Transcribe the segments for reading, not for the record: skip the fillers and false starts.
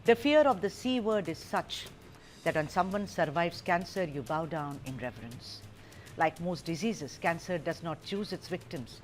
The fear of the C word is such that when someone survives cancer, you bow down in reverence. Like most diseases, cancer does not choose its victims,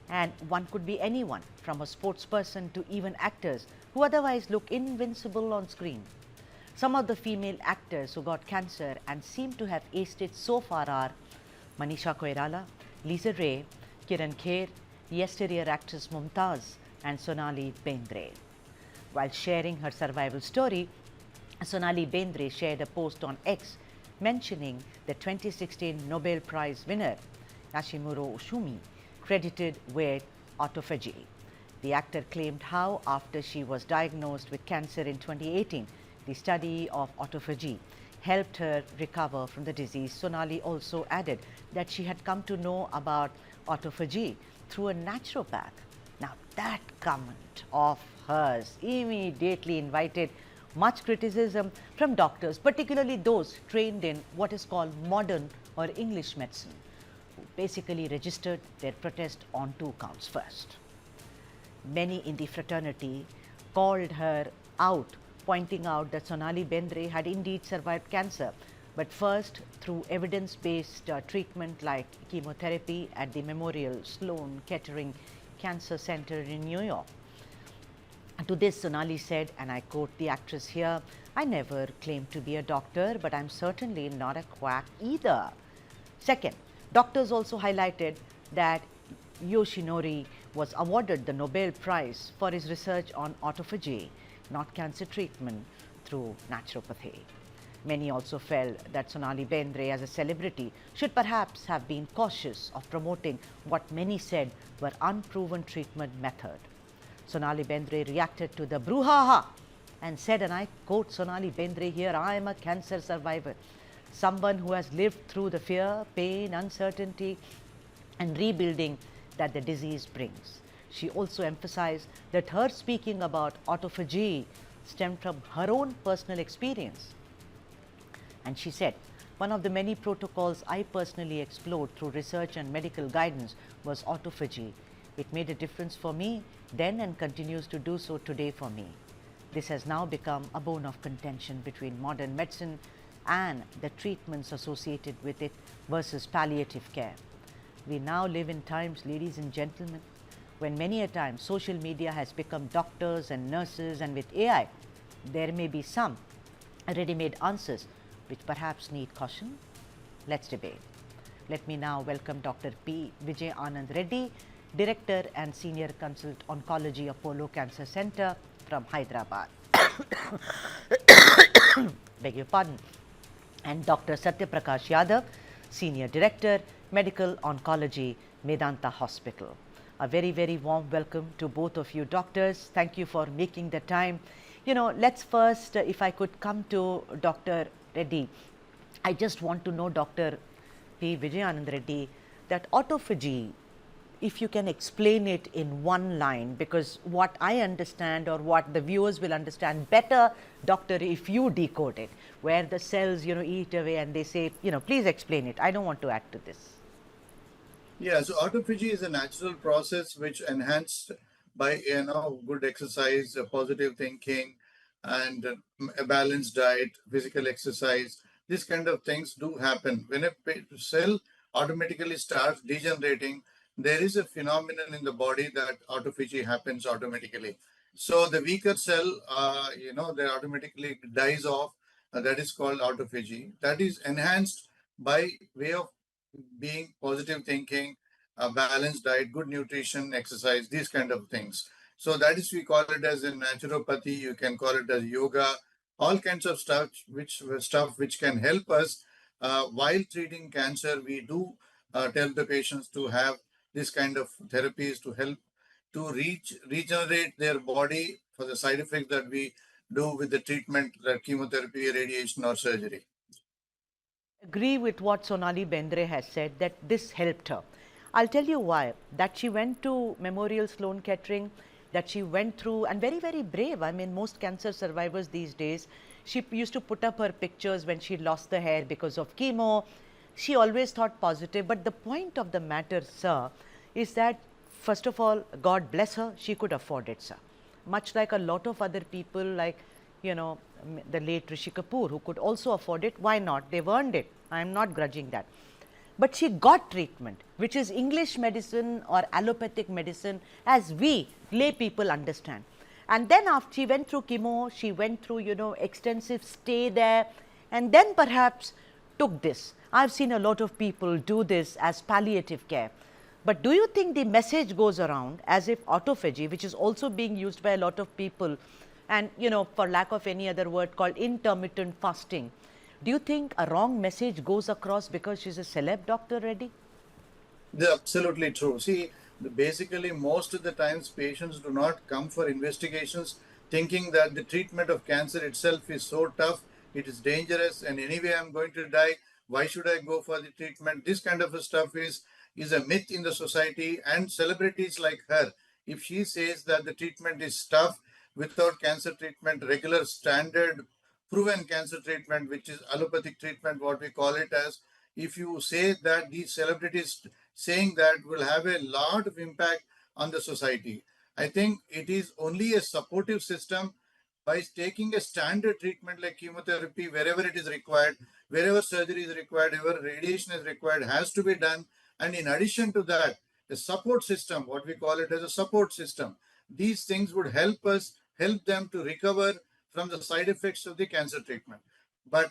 and one could be anyone from a sportsperson to even actors who otherwise look invincible on screen. Some of the female actors who got cancer and seem to have aced it so far are Manisha Koirala, Lisa Ray, Kiran Kher, yesteryear actress Mumtaz, and Sonali Bendre. While sharing her survival story, Sonali Bendre shared a post on X mentioning the 2016 Nobel Prize winner Yashimuro Oshumi, credited with autophagy. The actor claimed how, after she was diagnosed with cancer in 2018, the study of autophagy helped her recover from the disease. Sonali also added that she had come to know about autophagy through a naturopath. Now, that comment of hers immediately invited much criticism from doctors, particularly those trained in what is called modern or English medicine, who basically registered their protest on two counts. First, many in the fraternity called her out, pointing out that Sonali Bendre had indeed survived cancer, but first through evidence-based treatment like chemotherapy at the Memorial Sloan Kettering Cancer Center in New York. And to this, Sonali said, and I quote the actress here, "I never claimed to be a doctor, but I'm certainly not a quack either." Second, doctors also highlighted that Yoshinori was awarded the Nobel Prize for his research on autophagy, not cancer treatment through naturopathy. Many also felt that Sonali Bendre, as a celebrity, should perhaps have been cautious of promoting what many said were unproven treatment method. Sonali Bendre reacted to the brouhaha and said, and I quote Sonali Bendre here, "I am a cancer survivor, someone who has lived through the fear, pain, uncertainty and rebuilding that the disease brings." She also emphasized that her speaking about autophagy stemmed from her own personal experience. And she said, "One of the many protocols I personally explored through research and medical guidance was autophagy. It made a difference for me then and continues to do so today for me. This has now become a bone of contention between modern medicine and the treatments associated with it versus palliative care. We now live in times, ladies and gentlemen, when many a time social media has become doctors and nurses, and with AI, there may be some ready-made answers which perhaps need caution. Let's debate." Let me now welcome Dr. P. Vijay Anand Reddy, Director and Senior Consultant Oncology, Apollo Cancer Center from Hyderabad. Beg your pardon. And Dr. Satya Prakash Yadav, Senior Director, Medical Oncology, Medanta Hospital. A very, very warm welcome to both of you doctors. Thank you for making the time. You know, let's first, if I could come to Dr. Reddy. I just want to know, Dr. P. Vijayanand Reddy, that autophagy, if you can explain it in one line, because what I understand or what the viewers will understand better, doctor, if you decode it, where the cells, eat away and they say, please explain it. I don't want to add to this. Yeah, so autophagy is a natural process which enhanced by good exercise, positive thinking, and a balanced diet, physical exercise. These kind of things do happen. When a cell automatically starts degenerating, there is a phenomenon in the body that autophagy happens automatically. So the weaker cell, they automatically dies off. That is called autophagy. That is enhanced by way of being positive thinking, a balanced diet, good nutrition, exercise, these kind of things. So that is, we call it as a naturopathy. You can call it as yoga, all kinds of stuff which can help us while treating cancer. We do tell the patients to have this kind of therapies to help to regenerate their body for the side effects that we do with the treatment, like chemotherapy, radiation, or surgery. Agree with what Sonali Bendre has said, that this helped her. I'll tell you why. That she went to Memorial Sloan Kettering, that she went through, and very, very brave. I mean, most cancer survivors these days, she used to put up her pictures when she lost the hair because of chemo. She always thought positive. But the point of the matter, sir, is that, first of all, God bless her, she could afford it, sir. Much like a lot of other people, like the late Rishi Kapoor, who could also afford it. Why not? They've earned it. I'm not grudging that. But she got treatment, which is English medicine or allopathic medicine as we lay people understand. And then after she went through chemo, she went through, extensive stay there, and then perhaps took this. I've seen a lot of people do this as palliative care. But do you think the message goes around as if autophagy, which is also being used by a lot of people, and for lack of any other word, called intermittent fasting, do you think a wrong message goes across because she's a celeb doctor, Reddy? They're absolutely true. See, basically, most of the times patients do not come for investigations thinking that the treatment of cancer itself is so tough, it is dangerous, and anyway, I'm going to die. Why should I go for the treatment? This kind of a stuff is a myth in the society, and celebrities like her, if she says that the treatment is tough without cancer treatment, regular standard proven cancer treatment, which is allopathic treatment, what we call it as, if you say that these celebrities saying that will have a lot of impact on the society. I think it is only a supportive system by taking a standard treatment like chemotherapy wherever it is required, wherever surgery is required, wherever radiation is required, has to be done. And in addition to that, a support system, what we call it as a support system, these things would help us, help them to recover from the side effects of the cancer treatment. But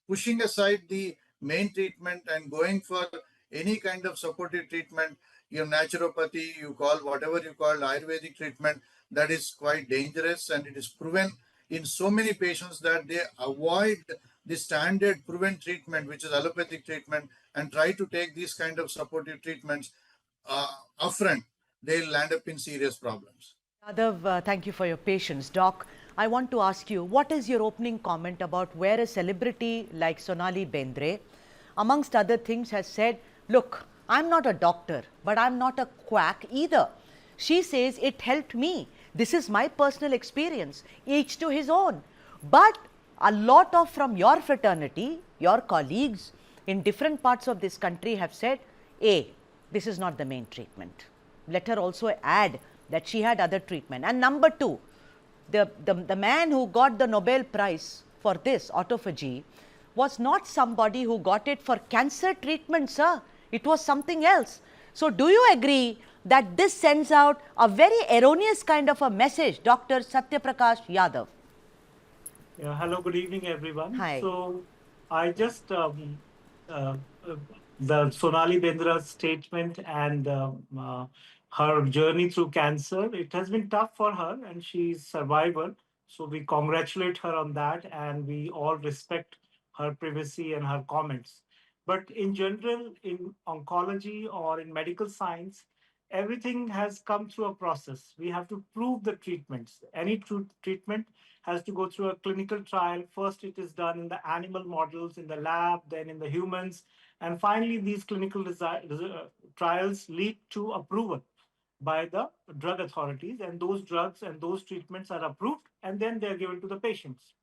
pushing aside the main treatment and going for any kind of supportive treatment, your naturopathy, you call whatever you call Ayurvedic treatment, that is quite dangerous, and it is proven in so many patients that they avoid the standard proven treatment, which is allopathic treatment, and try to take these kind of supportive treatments upfront. They'll land up in serious problems. Yadav, thank you for your patience. Doc, I want to ask you, what is your opening comment about where a celebrity like Sonali Bendre, amongst other things, has said, look, I'm not a doctor, but I'm not a quack either. She says, it helped me. This is my personal experience, each to his own. But a lot of from your fraternity, your colleagues in different parts of this country have said, A, this is not the main treatment. Let her also add that she had other treatment. And number two, the man who got the Nobel Prize for this, autophagy, was not somebody who got it for cancer treatment, sir. It was something else. So do you agree that this sends out a very erroneous kind of a message, Dr. Satyaprakash Yadav? Yeah, hello, good evening, everyone. Hi. So I just, the Sonali Bendra's statement and her journey through cancer, it has been tough for her and she's a survivor. So we congratulate her on that and we all respect her privacy and her comments. But in general, in oncology or in medical science, everything has come through a process. We have to prove the treatments. Any treatment has to go through a clinical trial. First, it is done in the animal models, in the lab, then in the humans. And finally, these clinical trials lead to approval by the drug authorities. And those drugs and those treatments are approved, and then they're given to the patients.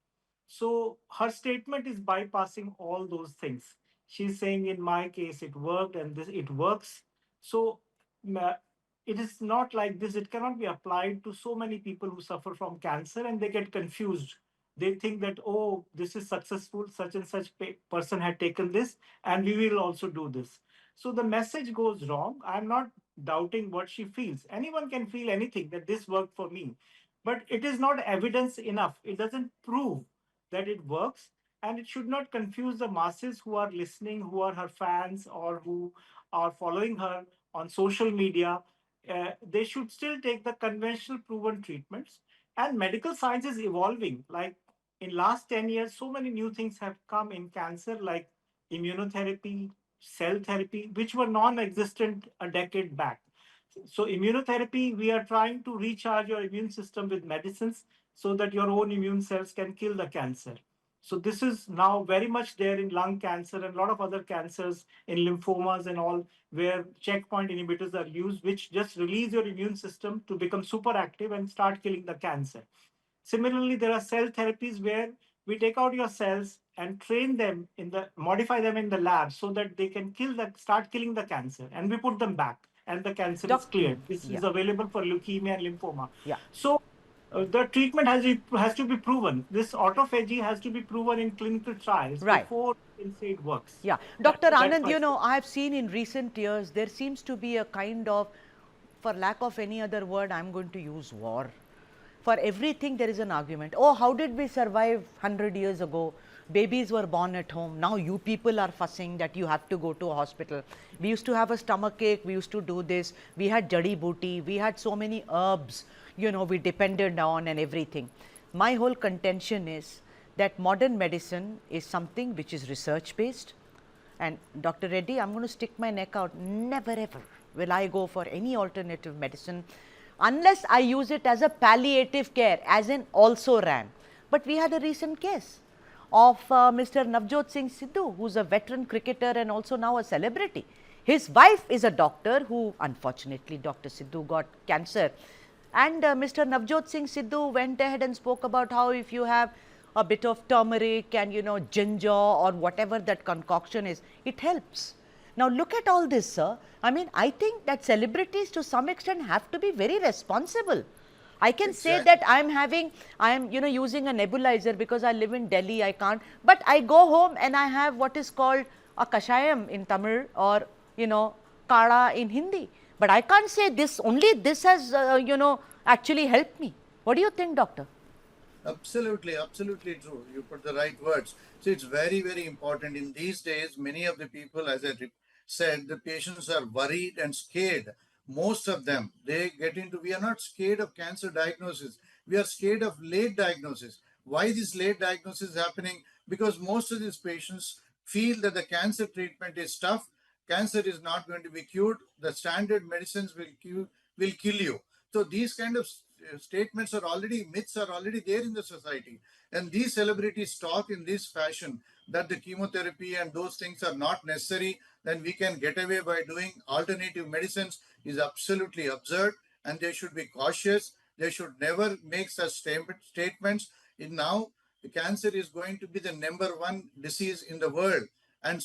So her statement is bypassing all those things. She's saying, in my case, it worked and this it works. So it is not like this. It cannot be applied to so many people who suffer from cancer and they get confused. They think that, oh, this is successful, such and such person had taken this, and we will also do this. So the message goes wrong. I'm not doubting what she feels. Anyone can feel anything that this worked for me, but it is not evidence enough. It doesn't prove that it works, and it should not confuse the masses who are listening, who are her fans, or who are following her on social media. They should still take the conventional proven treatments. And medical science is evolving. Like in last 10 years, so many new things have come in cancer, like immunotherapy, cell therapy, which were non-existent a decade back. So immunotherapy, we are trying to recharge your immune system with medicines so that your own immune cells can kill the cancer. So this is now very much there in lung cancer and a lot of other cancers, in lymphomas and all, where checkpoint inhibitors are used, which just release your immune system to become super active and start killing the cancer. Similarly, there are cell therapies where we take out your cells and train them modify them in the lab so that they can start killing the cancer, and we put them back and the cancer is cleared. This is available for leukemia and lymphoma. Yeah. So The treatment has to be proven. This autophagy has to be proven in clinical trials Right. before you can say it works. Yeah. That, Dr. that's Anand, my I have seen in recent years, there seems to be a kind of, for lack of any other word, I'm going to use war. For everything, there is an argument. Oh, how did we survive 100 years ago? Babies were born at home. Now you people are fussing that you have to go to a hospital. We used to have a stomach ache. We used to do this. We had jadi booty. We had so many herbs, we depended on and everything. My whole contention is that modern medicine is something which is research based. And Dr. Reddy, I'm going to stick my neck out. Never ever will I go for any alternative medicine unless I use it as a palliative care, as in also ran. But we had a recent case of Mr. Navjot Singh Sidhu, who's a veteran cricketer and also now a celebrity. His wife is a doctor who, unfortunately, Dr. Sidhu got cancer. And Mr. Navjot Singh Sidhu went ahead and spoke about how if you have a bit of turmeric and ginger or whatever that concoction is, it helps. Now look at all this, sir. I mean, I think that celebrities to some extent have to be very responsible. I can say that I am using a nebulizer because I live in Delhi, I can't, but I go home and I have what is called a kashayam in Tamil or, kada in Hindi. But I can't say this, only this has, actually helped me. What do you think, doctor? Absolutely, absolutely true. You put the right words. So it's very, very important. In these days, many of the people, as I said, the patients are worried and scared. Most of them, we are not scared of cancer diagnosis. We are scared of late diagnosis. Why this late diagnosis is happening? Because most of these patients feel that the cancer treatment is tough. Cancer is not going to be cured. The standard medicines will kill you. So these kind of statements myths are already there in the society. And these celebrities talk in this fashion that the chemotherapy and those things are not necessary, then we can get away by doing alternative medicines is absolutely absurd, and they should be cautious. They should never make such statements. Now, the cancer is going to be the #1 disease in the world, and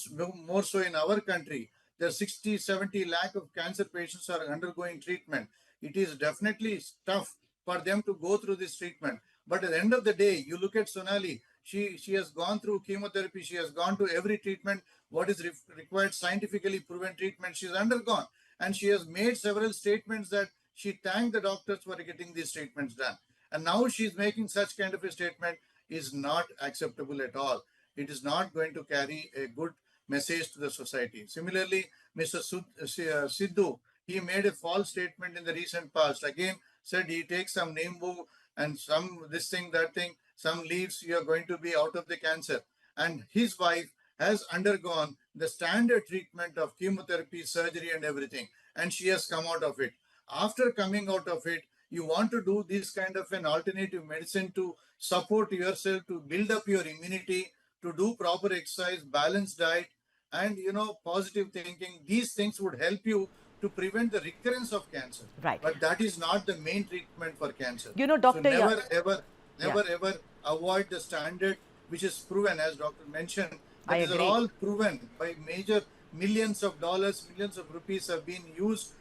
more so in our country. There are 60, 70 lakh of cancer patients are undergoing treatment. It is definitely tough for them to go through this treatment. But at the end of the day, you look at Sonali, she has gone through chemotherapy, she has gone to every treatment, what is required scientifically proven treatment, she's undergone. And she has made several statements that she thanked the doctors for getting these treatments done. And now she's making such kind of a statement is not acceptable at all. It is not going to carry a good message to the society. Similarly, Mr. Sidhu, he made a false statement in the recent past. Again, said he takes some Nimbu and some this thing, that thing, some leaves, you are going to be out of the cancer. And his wife has undergone the standard treatment of chemotherapy, surgery, and everything. And she has come out of it. After coming out of it, you want to do this kind of an alternative medicine to support yourself, to build up your immunity, to do proper exercise, balanced diet, and positive thinking. These things would help you to prevent the recurrence of cancer. Right. But that is not the main treatment for cancer. Doctor, so never ever avoid the standard which is proven, as doctor mentioned. These are all proven by major millions of dollars, millions of rupees have been used,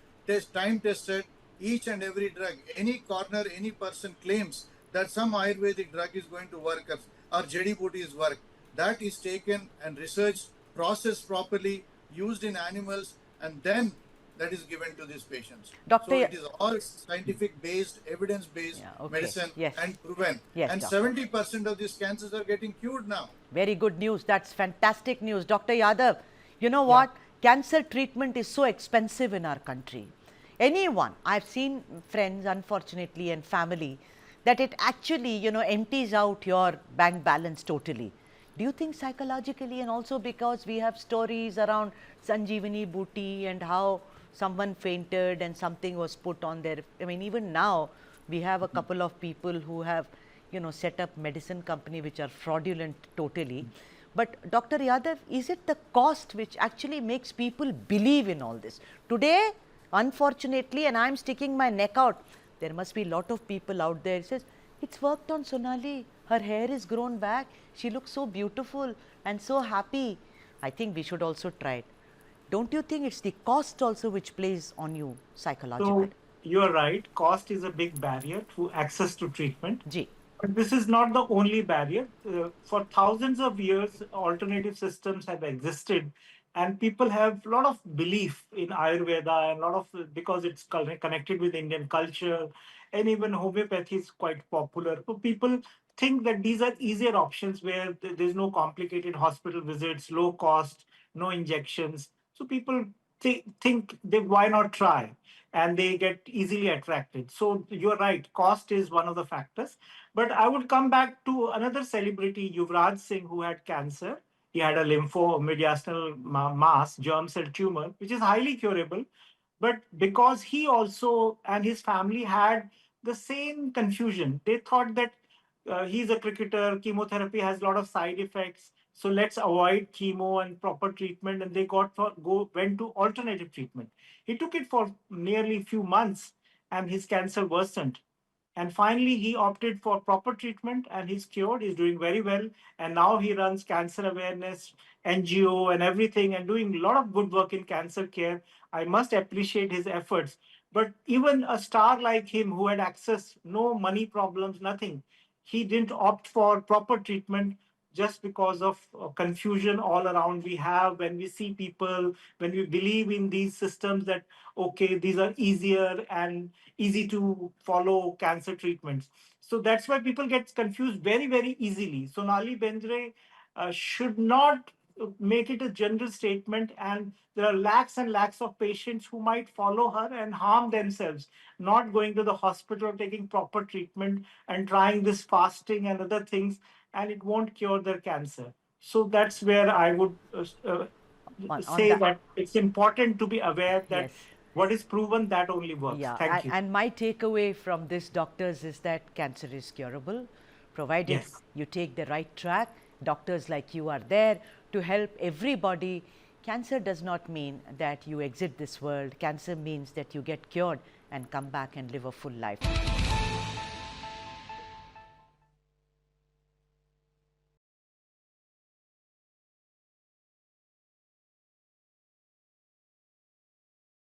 time tested. Each and every drug, any corner, any person claims that some Ayurvedic drug is going to work or Jadi Booties work. That is taken and researched, processed properly, used in animals, and then that is given to these patients. Doctor, so it is all scientific based, evidence based medicine and proven. And 70% of these cancers are getting cured now. Very good news. That's fantastic news. Dr. Yadav, you know what? Cancer treatment is so expensive in our country. Anyone, I've seen friends, unfortunately, and family, that it actually, empties out your bank balance totally. Do you think psychologically, and also because we have stories around Sanjeevani Booty and how someone fainted and something was put on there. I mean, even now we have a couple of people who have, set up medicine company which are fraudulent totally. But Dr. Yadav, is it the cost which actually makes people believe in all this? Today, unfortunately, and I'm sticking my neck out, there must be a lot of people out there who says, it's worked on Sonali, her hair is grown back, she looks so beautiful and so happy. I think we should also try it. Don't you think it's the cost also which plays on you psychologically? you are right. Cost is a big barrier to access to treatment. Ji. But this is not the only barrier. For thousands of years, alternative systems have existed, and people have a lot of belief in Ayurveda and a lot of because it's connected with Indian culture, and even homeopathy is quite popular. So people think that these are easier options where there's no complicated hospital visits, low cost, no injections. So people think they why not try, and they get easily attracted. So you're right, cost is one of the factors. But I would come back to another celebrity, Yuvraj Singh, who had cancer. He had a lymphomediastinal mass, germ cell tumor, which is highly curable. But because he also and his family had the same confusion, they thought that he's a cricketer, chemotherapy has a lot of side effects, so let's avoid chemo and proper treatment. And they went to alternative treatment. He took it for nearly few months, and his cancer worsened. And finally, he opted for proper treatment and he's cured. He's doing very well. And now he runs cancer awareness, NGO, and everything, and doing a lot of good work in cancer care. I must appreciate his efforts. But even a star like him who had access, no money problems, nothing, he didn't opt for proper treatment just because of confusion all around we have when we see people, when we believe in these systems that, okay, these are easier and easy to follow cancer treatments. So that's why people get confused very, very easily. Sonali Bendre should not make it a general statement, and there are lakhs and lakhs of patients who might follow her and harm themselves, not going to the hospital, taking proper treatment and trying this fasting and other things, and it won't cure their cancer. So that's where I would On say that, that it's important to be aware that yes. what is proven, that only works. Yeah, Thank you. and my takeaway from this, doctors, is that cancer is curable, provided Yes. you take the right track. Doctors like you are there to help everybody. Cancer does not mean that you exit this world. Cancer means that you get cured and come back and live a full life.